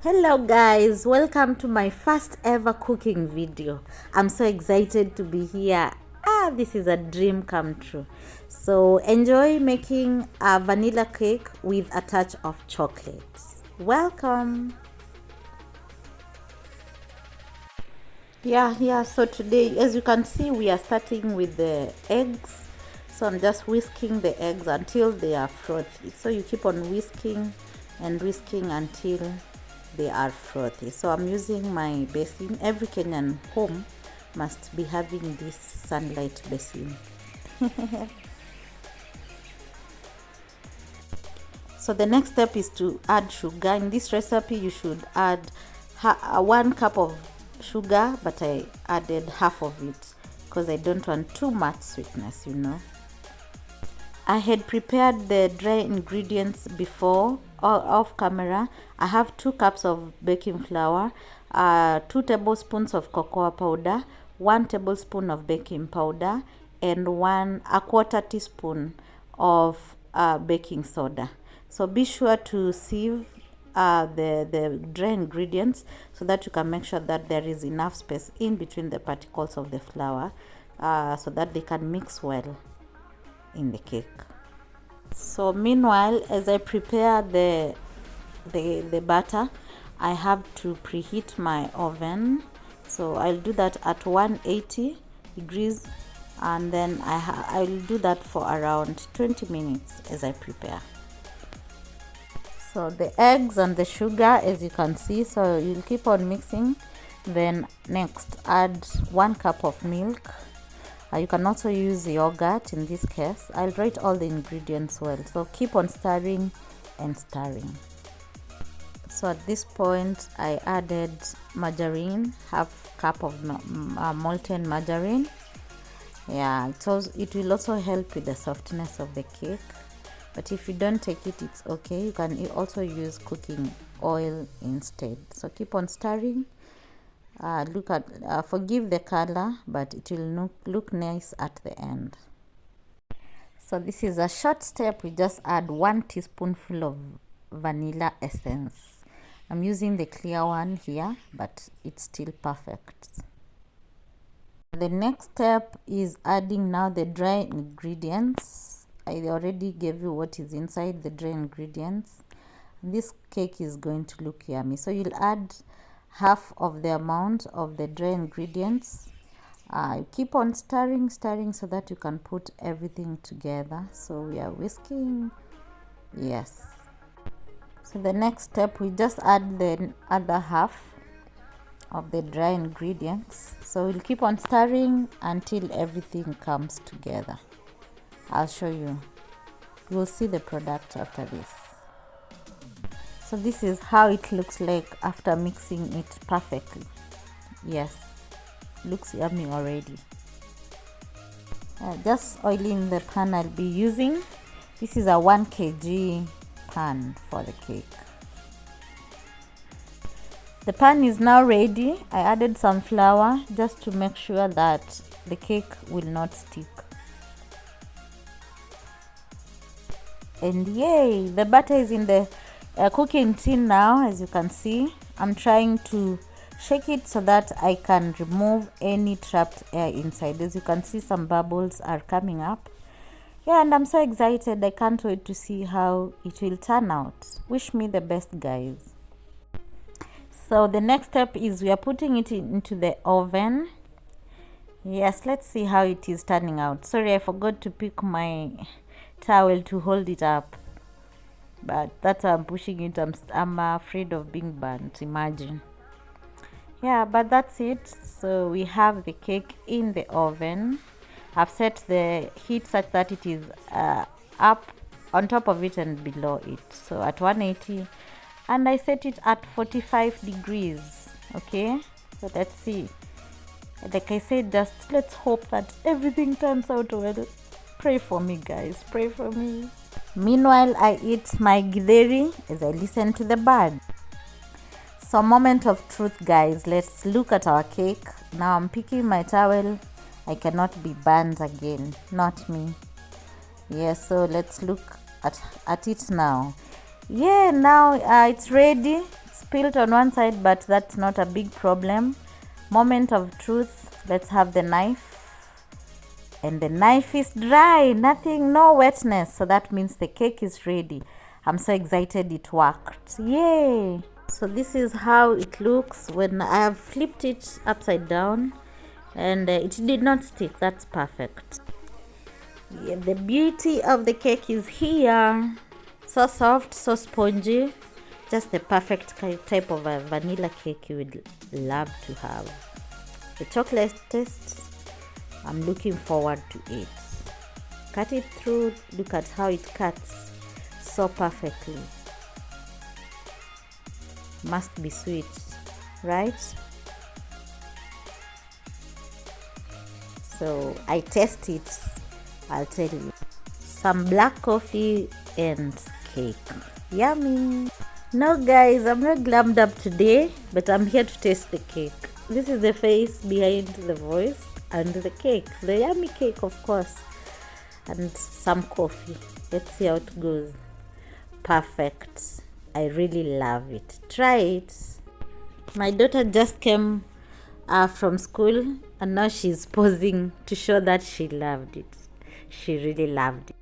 Hello guys, welcome to my first ever cooking video. I'm so excited to be here. This is a dream come true. So enjoy making a vanilla cake with a touch of chocolate. Welcome. So today, as you can see, we are starting with the eggs. So I'm just whisking the eggs until they are frothy. So you keep on whisking and whisking until they are frothy. So I'm using my basin. Every Kenyan home must be having this sunlight basin. So the next step is to add sugar. In this recipe you should add 1 cup of sugar, but I added half of it because I don't want too much sweetness, I had prepared the dry ingredients before off camera. I have 2 cups of baking flour, 2 tablespoons of cocoa powder, 1 tablespoon of baking powder, and a quarter teaspoon of baking soda. So be sure to sieve the dry ingredients so that you can make sure that there is enough space in between the particles of the flour so that they can mix well in the cake. So meanwhile, as I prepare the batter, I have to preheat my oven. So I'll do that at 180 degrees, and then I'll do that for around 20 minutes as I prepare. So the eggs and the sugar, as you can see, so you'll keep on mixing. Then next add 1 cup of milk. You can also use yogurt in this case. I'll write all the ingredients well, so keep on stirring and stirring. So at this point I added margarine, half cup of molten margarine. It will also help with the softness of the cake, but if you don't take it, it's okay. You can also use cooking oil instead. So keep on stirring. Forgive the color, but it will look nice at the end. So this is a short step. We just add 1 teaspoonful of vanilla essence. I'm using the clear one here, but it's still perfect. The next step is adding now the dry ingredients. I already gave you what is inside the dry ingredients. This cake is going to look yummy. So you'll add half of the amount of the dry ingredients. Keep on stirring so that you can put everything together. So we are whisking. Yes. So the next step, we just add the other half of the dry ingredients. So we'll keep on stirring until everything comes together. I'll show you. You'll see the product after this. So this is how it looks like after mixing it perfectly. Yes, looks yummy already. Just oiling the pan I'll be using. This is a 1 kg pan for the cake. The pan is now ready. I added some flour just to make sure that the cake will not stick. And yay, the batter is in the cooking tin now. As you can see, I'm trying to shake it so that I can remove any trapped air inside. As you can see, some bubbles are coming up. And I'm so excited. I can't wait to see how it will turn out. Wish me the best, guys. So the next step is we are putting it into the oven. Yes, let's see how it is turning out. Sorry, I forgot to pick my towel to hold it up, but that's why I'm pushing it. I'm afraid of being burnt, imagine. But that's it. So we have the cake in the oven. I've set the heat such that it is up on top of it and below it, so at 180, and I set it at 45 degrees. Okay, so let's see. Like I said, just let's hope that everything turns out well. Pray for me, guys, pray for me. Meanwhile, I eat my githeri as I listen to the bird. So moment of truth, guys. Let's look at our cake. Now I'm picking my towel. I cannot be burned again, not me. Yes, so let's look at it now. Now it's ready. spilled on one side, but that's not a big problem. Moment of truth. Let's have the knife. And the knife is dry, nothing, no wetness. So that means the cake is ready. I'm so excited it worked. Yay! So this is how it looks when I have flipped it upside down, and it did not stick. That's perfect. Yeah, the beauty of the cake is here. So soft, so spongy. Just the perfect type of a vanilla cake you would love to have. The chocolate taste, I'm looking forward to it. Cut it through. Look at how it cuts so perfectly. Must be sweet, right? So I test it, I'll tell you. Some black coffee and cake. Yummy. No guys, I'm not glammed up today, but I'm here to taste the cake. This is the face behind the voice and the cake, the yummy cake of course, and some coffee. Let's see how it goes. Perfect. I really love it. Try it. My daughter just came from school, and now she's posing to show that she loved it. She really loved it.